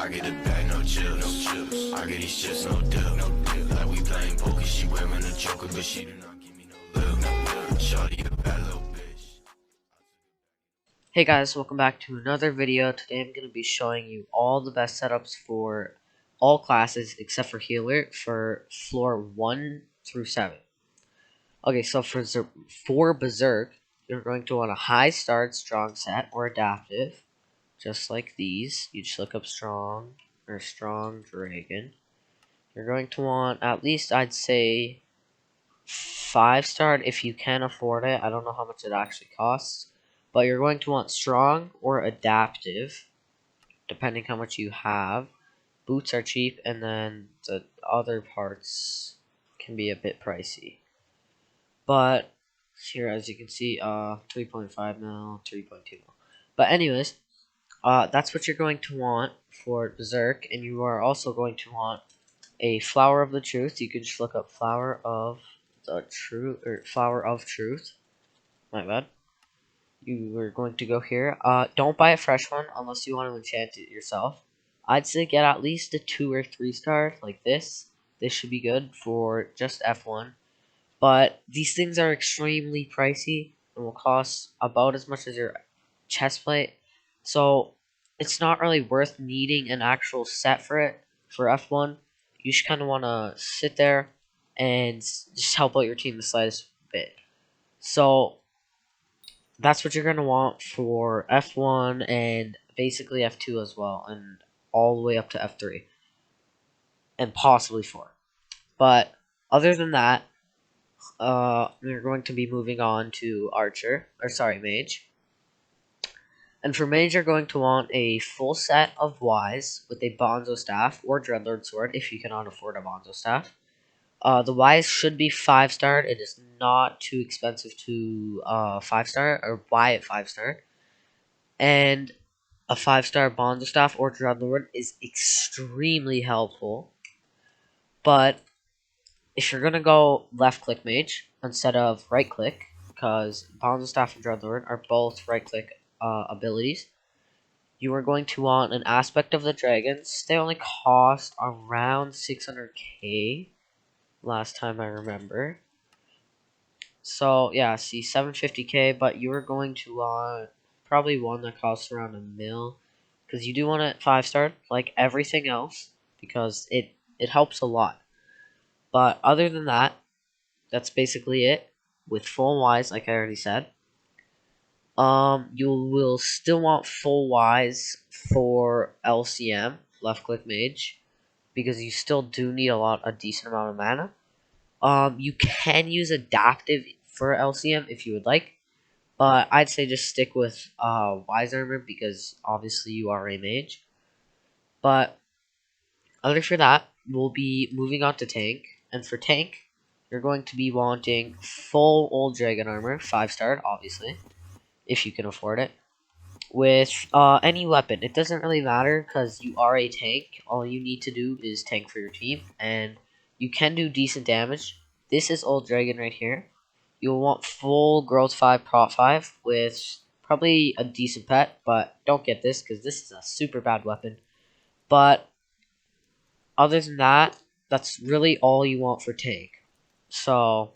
I get a bag, no chips. I get these chips, no dip. Like we playing poker, she wearing a joker, but she do not give me no lip. Shawty a bad little bitch. Hey guys, welcome back to another video. Today I'm going to be showing you all the best setups for all classes except for healer for floor 1 through 7. Okay, so for Berserk, you're going to want a high start, strong set, or adaptive, just like these. You just look up strong or strong dragon. You're going to want at least, I'd say, 5-star if you can afford it. I don't know how much it actually costs. But you're going to want strong or adaptive, depending how much you have. Boots are cheap, and then the other parts can be a bit pricey. But here, as you can see, 3.5 mil, 3.2 mil. But anyways, that's what you're going to want for Berserk, and you are also going to want a Flower of the Truth. You can just look up Flower of the Truth, or Flower of Truth. My bad. You are going to go here. Don't buy a fresh one unless you want to enchant it yourself. I'd say get at least a 2 or 3-star like this. This should be good for just F1. But these things are extremely pricey and will cost about as much as your chest plate. So it's not really worth needing an actual set for it for F1. You just kind of want to sit there and just help out your team the slightest bit. So that's what you're going to want for F1 and basically F2 as well, and all the way up to F3 and possibly 4. But other than that, we're going to be moving on to Mage. And for Mage, you're going to want a full set of Ys with a Bonzo staff or Dreadlord sword if you cannot afford a Bonzo staff. The Ys should be 5-star. It is not too expensive to 5-star or buy it 5-star. And a 5-star Bonzo staff or Dreadlord is extremely helpful. But if you're gonna go left click Mage instead of right click, because Bonzo staff and Dreadlord are both right click abilities, you are going to want an aspect of the dragons. They only cost around 600k last time I remember. So yeah, see 750k, but you are going to want probably one that costs around a mil, because you do want it 5-star like everything else, because it helps a lot. But other than that, that's basically it with full Ys, like I already said. You will still want full Ys for LCM, left click Mage, because you still do need a decent amount of mana. You can use adaptive for LCM if you would like, but I'd say just stick with Wise Armor because obviously you are a mage. But other for that, we'll be moving on to tank, and for tank, you're going to be wanting full Old Dragon Armor, 5-star, obviously, if you can afford it, with any weapon. It doesn't really matter because you are a tank. All you need to do is tank for your team, and you can do decent damage. This is Old Dragon right here. You'll want full growth 5, prot 5 with probably a decent pet, but don't get this because this is a super bad weapon. But other than that, that's really all you want for tank. So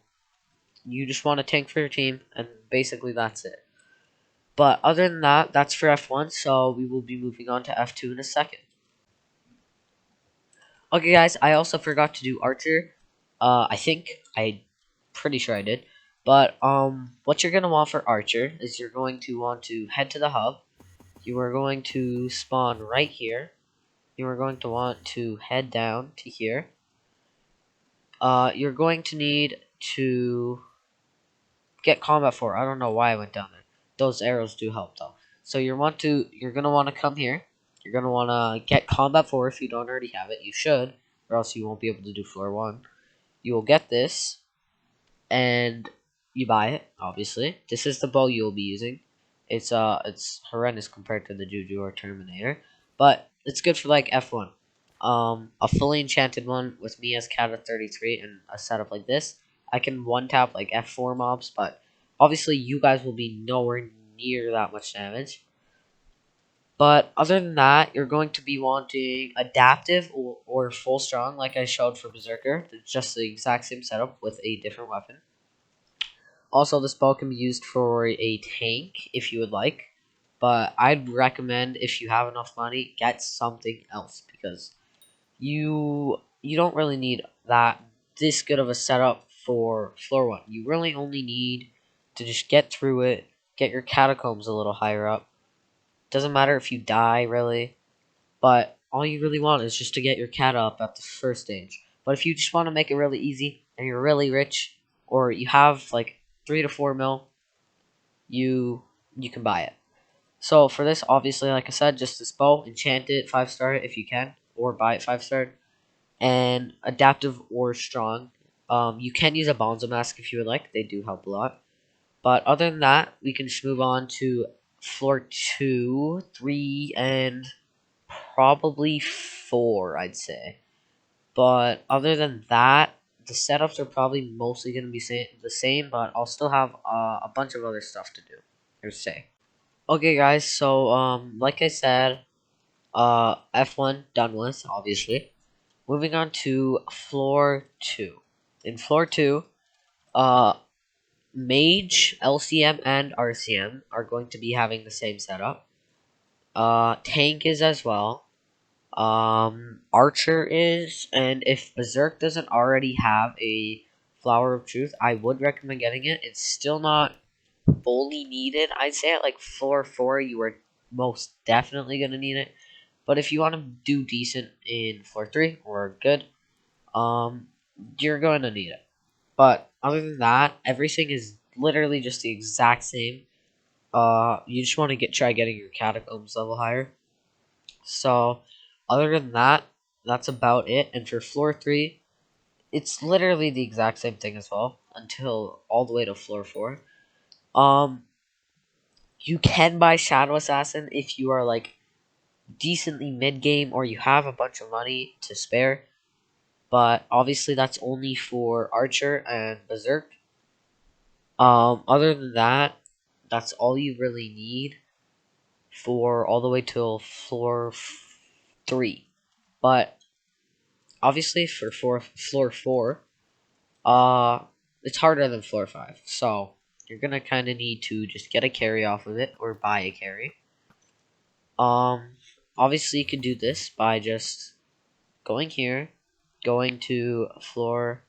you just want to tank for your team, and basically that's it. But other than that, that's for F1, so we will be moving on to F2 in a second. Okay guys, I also forgot to do Archer. I'm pretty sure I did. But what you're gonna want for Archer is you're going to want to head to the hub. You are going to spawn right here. You are going to want to head down to here. You're going to need to get combat 4. I don't know why I went down there. Those arrows do help though. So you're gonna want to come here. You're gonna want to get combat 4 if you don't already have it. You should, or else you won't be able to do floor 1. You will get this, and you buy it. Obviously, this is the bow you'll be using. It's horrendous compared to the Juju or Terminator, but it's good for like F1. A fully enchanted one with me as Cat of 33 and a setup like this, I can one tap like F4 mobs, but obviously you guys will be nowhere near that much damage. But other than that, you're going to be wanting adaptive or full strong, like I showed for Berserker. It's just the exact same setup with a different weapon. Also, this bow can be used for a tank if you would like, but I'd recommend, if you have enough money, get something else, because you don't really need this good of a setup for floor 1. You really only need to just get through it, get your catacombs a little higher up. Doesn't matter if you die, really, but all you really want is just to get your cat up at the first stage. But if you just want to make it really easy and you're really rich, or you have like 3 to 4 mil, you can buy it. So for this, obviously, like I said, just this bow, enchant it, 5-star it if you can, or buy it 5-star, and adaptive or strong. You can use a Bonzo mask if you would like; they do help a lot. But other than that, we can just move on to floor 2, 3, and probably 4, I'd say. But other than that, the setups are probably mostly going to be the same, but I'll still have a bunch of other stuff to do or say. Okay, guys, so like I said, F1 done with, obviously. Moving on to floor 2. In floor 2, uh, Mage, LCM, and RCM are going to be having the same setup. Tank is as well. Archer is, and if Berserk doesn't already have a Flower of Truth, I would recommend getting it. It's still not fully needed. I'd say at like floor 4, you are most definitely going to need it. But if you want to do decent in floor 3 or good, you're going to need it. But other than that, everything is literally just the exact same. You just want to try getting your catacombs level higher. So, other than that, that's about it. And for floor 3, it's literally the exact same thing as well until all the way to floor 4. You can buy Shadow Assassin if you are like decently mid game or you have a bunch of money to spare. But obviously that's only for Archer and Berserk. Other than that, that's all you really need for all the way till floor 3. But obviously for floor 4, it's harder than floor 5. So you're gonna kind of need to just get a carry off of it or buy a carry. Obviously you can do this by just going here, going to floor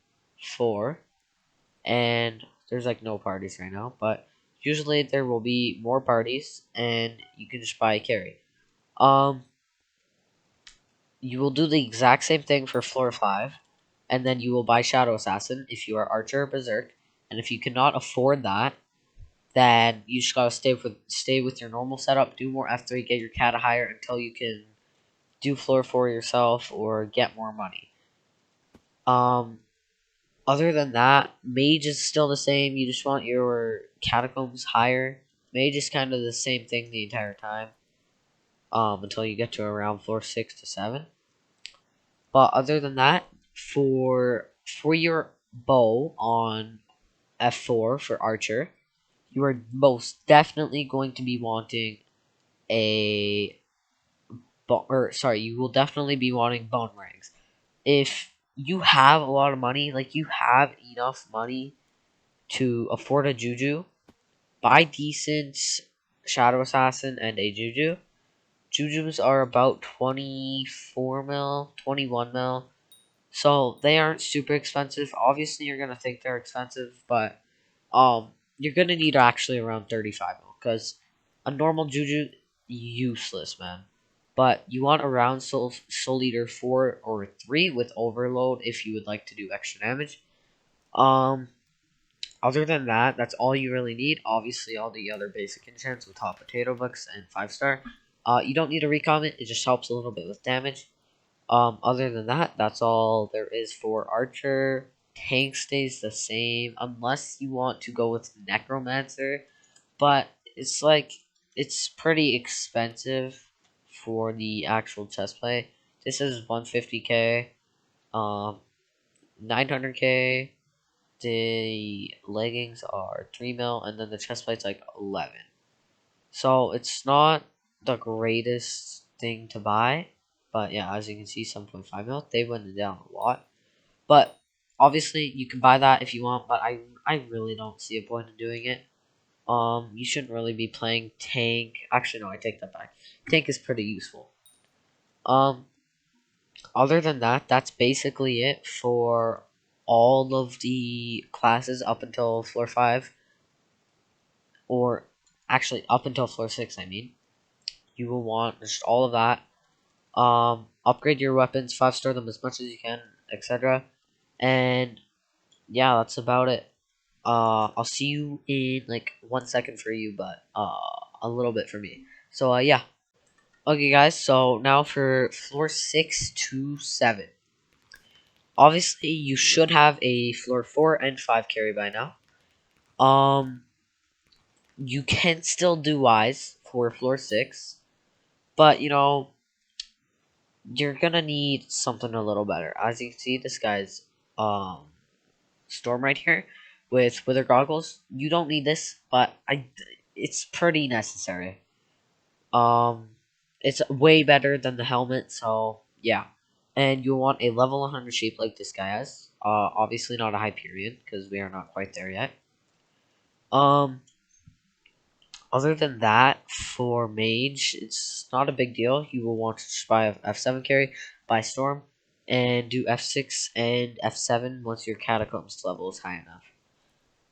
4, and there's like no parties right now, but usually there will be more parties, and you can just buy a carry. You will do the exact same thing for floor 5, and then you will buy Shadow Assassin if you are Archer or Berserk, and if you cannot afford that, then you just gotta stay with your normal setup, do more F3, get your cat higher until you can do floor 4 yourself or get more money. Other than that, Mage is still the same. You just want your catacombs higher. Mage is kind of the same thing the entire time. Until you get to around floor 6 to 7. But other than that, for your bow on F4 for Archer, you are most definitely going to be wanting a you will definitely be wanting bone rings. If you have a lot of money, like you have enough money to afford a Juju, buy decent Shadow Assassin and a Juju. Jujus are about 24 mil, 21 mil, so they aren't super expensive. Obviously, you're gonna think they're expensive, but you're gonna need actually around 35 mil, because a normal Juju, useless, man. But you want around Soul Eater 4 or 3 with Overload if you would like to do extra damage. Other than that, that's all you really need. Obviously, all the other basic enchants with Hot Potato Books and 5-star. You don't need to recom it. It just helps a little bit with damage. Other than that, that's all there is for Archer. Tank stays the same unless you want to go with Necromancer, but it's pretty expensive for the actual chest play. This is 150k, 900k. The leggings are 3 mil, and then the chest plate's like 11. So it's not the greatest thing to buy. But yeah, as you can see, 7.5 mil, they went down a lot. But obviously, you can buy that if you want, but I really don't see a point in doing it. You shouldn't really be playing tank. Actually, no, I take that back. Tank is pretty useful. Um, Other than that, that's basically it for all of the classes up until floor 5. Or, actually, up until floor 6, I mean. You will want just all of that. Upgrade your weapons, 5-star them as much as you can, etc. And, yeah, that's about it. I'll see you in, like, 1 second for you, but, a little bit for me. So, yeah. Okay, guys, so now for floor 6 to 7. Obviously, you should have a floor 4 and 5 carry by now. You can still do Ys for floor 6, but, you know, you're gonna need something a little better. As you can see, this guy's, Storm right here with Wither Goggles. You don't need this, but it's pretty necessary. Um, it's way better than the helmet, so yeah. And you'll want a level 100 sheep like this guy has. Obviously not a Hyperion, because we are not quite there yet. Other than that, for Mage, it's not a big deal. You will want to just buy a F7 carry, buy Storm, and do F6 and F7 once your Catacombs level is high enough.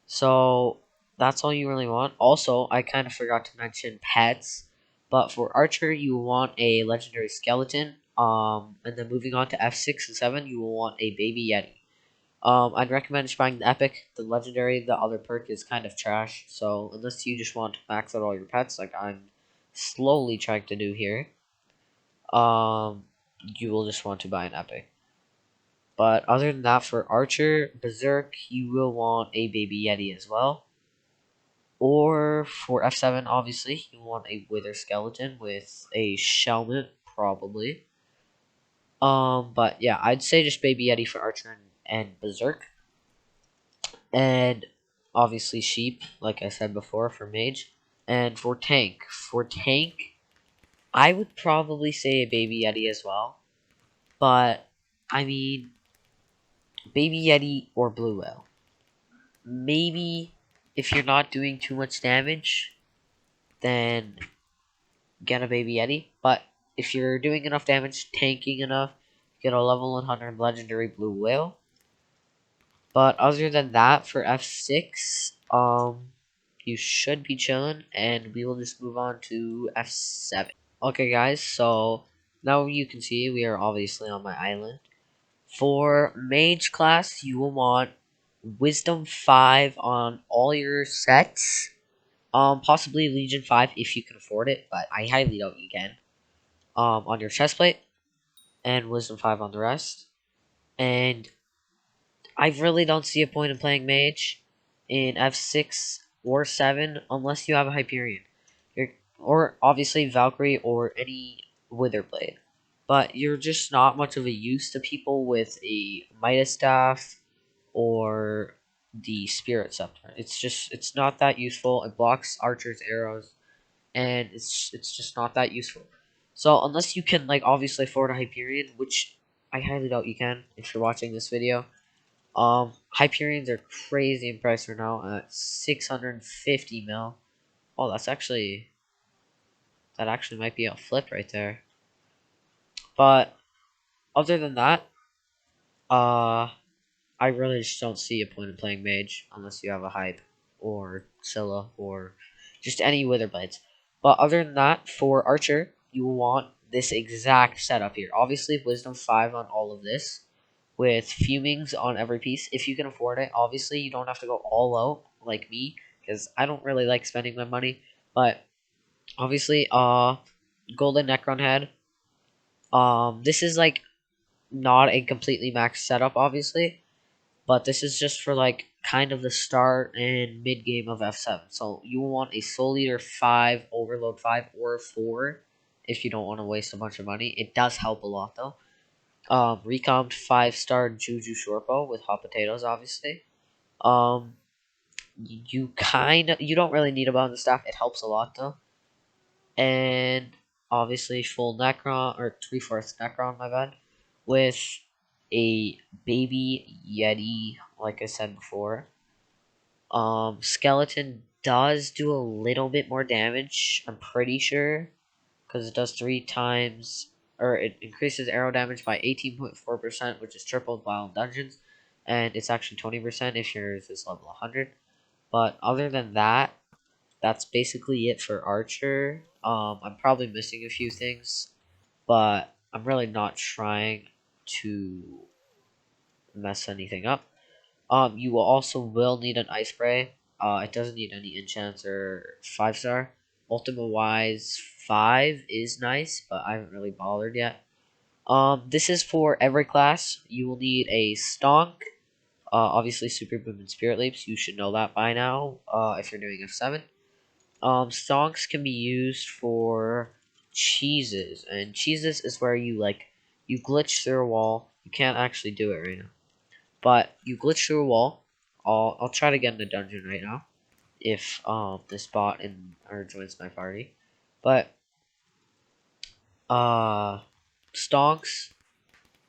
So, that's all you really want. Also, I kind of forgot to mention pets. But for Archer, you will want a Legendary Skeleton. And then moving on to F6 and 7, you will want a Baby Yeti. I'd recommend just buying the Epic. The Legendary, the other perk is kind of trash. So, unless you just want to max out all your pets, like I'm slowly trying to do here, you will just want to buy an Epic. But other than that, for Archer, Berserk, you will want a Baby Yeti as well. Or for F7, obviously, you want a Wither Skeleton with a Shelmet, probably. But yeah, I'd say just Baby Yeti for Archer and Berserk. And obviously Sheep, like I said before, for Mage. And for Tank, I would probably say a Baby Yeti as well. But, I mean, Baby Yeti or Blue Whale. Maybe if you're not doing too much damage, then get a Baby Yeti. But if you're doing enough damage, tanking enough, get a level 100 legendary Blue Whale. But other than that, for F6, you should be chilling, and we will just move on to F7. Okay, guys, so now you can see we are obviously on my island. For Mage class, you will want Wisdom 5 on all your sets. Possibly Legion 5 if you can afford it, but I highly doubt you can. On your chestplate, and Wisdom 5 on the rest. And I really don't see a point in playing Mage in F6 or 7 unless you have a Hyperion. Or obviously Valkyrie or any Witherblade. But you're just not much of a use to people with a Midas Staff or the Spirit Scepter. It's not that useful. It blocks archers' arrows, and it's just not that useful. So unless you can like obviously afford a Hyperion, which I highly doubt you can if you're watching this video. Hyperions are crazy in price right now at 650 mil. Oh, that actually might be a flip right there. But other than that, I really just don't see a point in playing Mage unless you have a Hype or Scylla or just any Witherblades. But other than that, for Archer, you will want this exact setup here. Obviously, Wisdom 5 on all of this, with Fumings on every piece, if you can afford it. Obviously, you don't have to go all out like me, because I don't really like spending my money. But obviously, Golden Necron Head. This is like not a completely maxed setup, obviously, but this is just for like kind of the start and mid game of F7. So you will want a Soul Eater 5, Overload 5, or 4 if you don't want to waste a bunch of money. It does help a lot though. Recomped 5-star Juju Shorpo with hot potatoes, obviously. You don't really need a bonus staff. It helps a lot though. And obviously full Necron, or 3/4 Necron, my bad, with a baby Yeti, like I said before. Skeleton does do a little bit more damage, I'm pretty sure, because it does 3 times, or it increases arrow damage by 18.4%, which is tripled while in dungeons, and it's actually 20% if yours is level 100. But other than that, that's basically it for Archer. I'm probably missing a few things, but I'm really not trying to mess anything up. You will also will need an ice spray. It doesn't need any enchants or 5-star. Ultima wise, 5 is nice, but I haven't really bothered yet. This is for every class. You will need a stonk. Obviously, super boom and spirit leaps. You should know that by now. If you're doing F7. Stonks can be used for cheeses, and cheeses is where you glitch through a wall. You can't actually do it right now, but you glitch through a wall. I'll try to get in the dungeon right now if this bot or joins my party. But stonks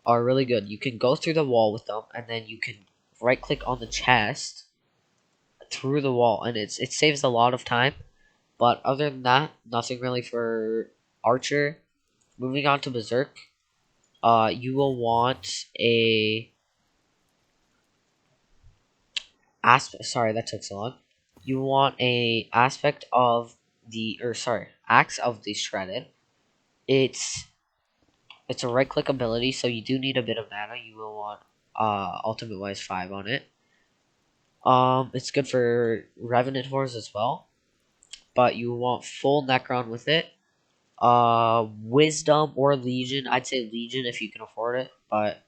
are really good. You can go through the wall with them, and then you can right click on the chest through the wall, and it saves a lot of time. But other than that, nothing really for Archer. Moving on to Berserk, you will want a aspect. Sorry, that took so long. You want a aspect of axe of the shredded. It's a right click ability, so you do need a bit of mana. You will want ultimate wise 5 on it. It's good for Revenant Horse as well, but you want full Necron with it. Wisdom or Legion. I'd say Legion if you can afford it, but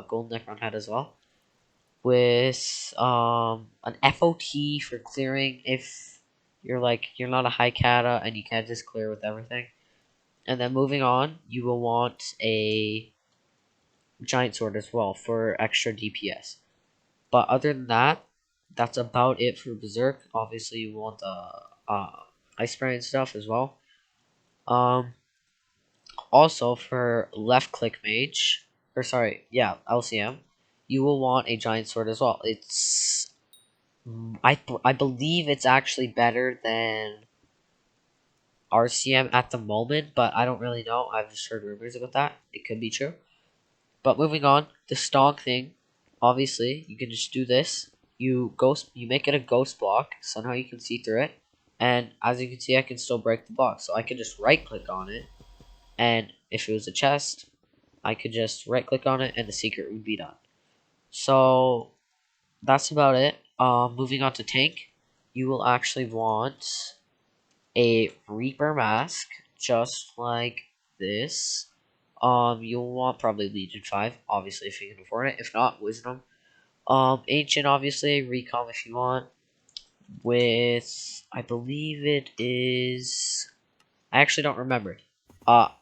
Gold Necron head as well. With an FOT for clearing if you're not a high kata and you can't just clear with everything. And then moving on, you will want a giant sword as well for extra DPS. But other than that, that's about it for Berserk. Obviously, you want the ice spray and stuff as well. Also, for left click mage, LCM, you will want a giant sword as well. I believe it's actually better than RCM at the moment, but I don't really know. I've just heard rumors about that. It could be true. But moving on, the stonk thing, obviously, you can just do this. You make it a ghost block, so now you can see through it. And as you can see, I can still break the block. So I can just right click on it, and if it was a chest, I could just right click on it and the secret would be done. So that's about it. Moving on to tank, you will actually want a Reaper mask, just like this. You'll want probably Legion 5, obviously if you can afford it. If not, Wisdom. Ancient, obviously, Recom if you want. With, I believe it is, I actually don't remember. I'll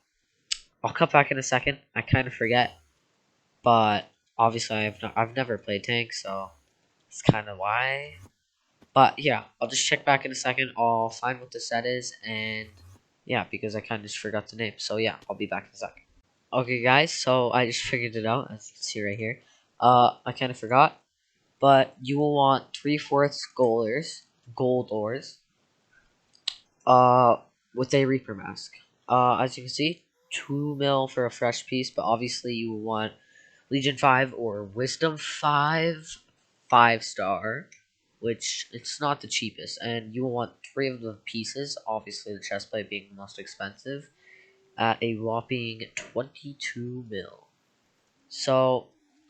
come back in a second. I kind of forget, but obviously I've never played tank, so it's kind of why. But yeah, I'll just check back in a second. I'll find what the set is, and yeah, because I kind of just forgot the name. So yeah, I'll be back in a sec. Okay, guys, so I just figured it out, as you can see right here. I kind of forgot, but you will want 3/4 gold ores, uh, with a Reaper mask. As you can see, 2 mil for a fresh piece, but obviously you will want Legion 5 or Wisdom 5, 5-star, which it's not the cheapest, and you will want 3 of the pieces, obviously the chestplate being the most expensive, at a whopping 22 mil. So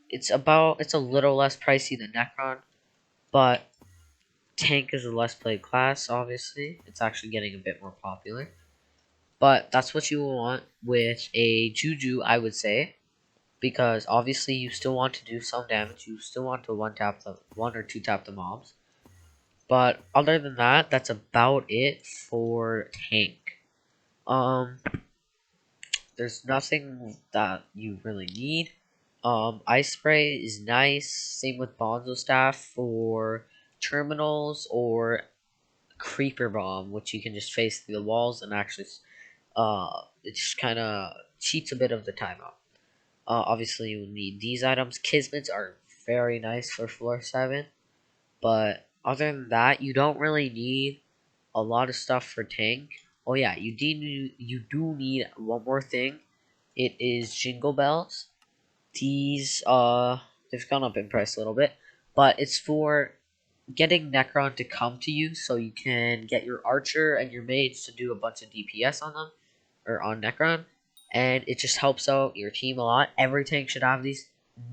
it's a little less pricey than Necron, but tank is a less played class, obviously. It's actually getting a bit more popular. But that's what you will want with a Juju, I would say, because obviously you still want to do some damage. You still want to one or two tap the mobs. But other than that, that's about it for tank. There's nothing that you really need. Ice spray is nice. Same with Bonzo staff for terminals or creeper bomb, which you can just face through the walls and actually It just kind of cheats a bit of the timeout. Obviously, you need these items. Kismets are very nice for floor 7, but other than that, you don't really need a lot of stuff for tank. Oh yeah, you do need one more thing. It is jingle bells. These they've gone up in price a little bit, but it's for getting Necron to come to you so you can get your archer and your mage to do a bunch of DPS on them or on Necron, and it just helps out your team a lot. Every tank should have these.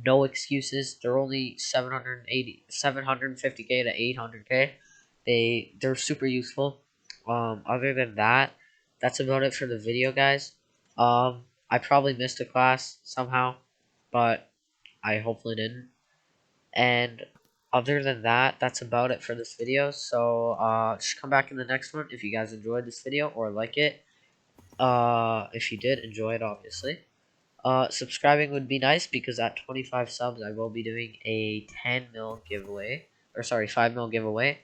No excuses. They're only 750k to 800k. They're super useful. Other than that, that's about it for the video, guys. I probably missed a class somehow, but I hopefully didn't. And other than that, that's about it for this video. So just come back in the next one if you guys enjoyed this video or like it. If you did enjoy it, obviously. Subscribing would be nice because at 25 subs, I will be doing a 10 mil giveaway, or sorry, 5 mil giveaway,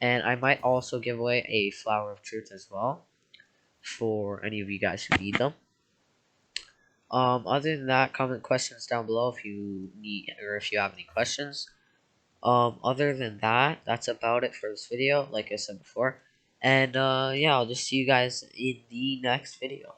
and I might also give away a Flower of Truth as well for any of you guys who need them. Other than that, comment questions down below if you need or if you have any questions. Other than that, that's about it for this video, like I said before. And yeah, I'll just see you guys in the next video.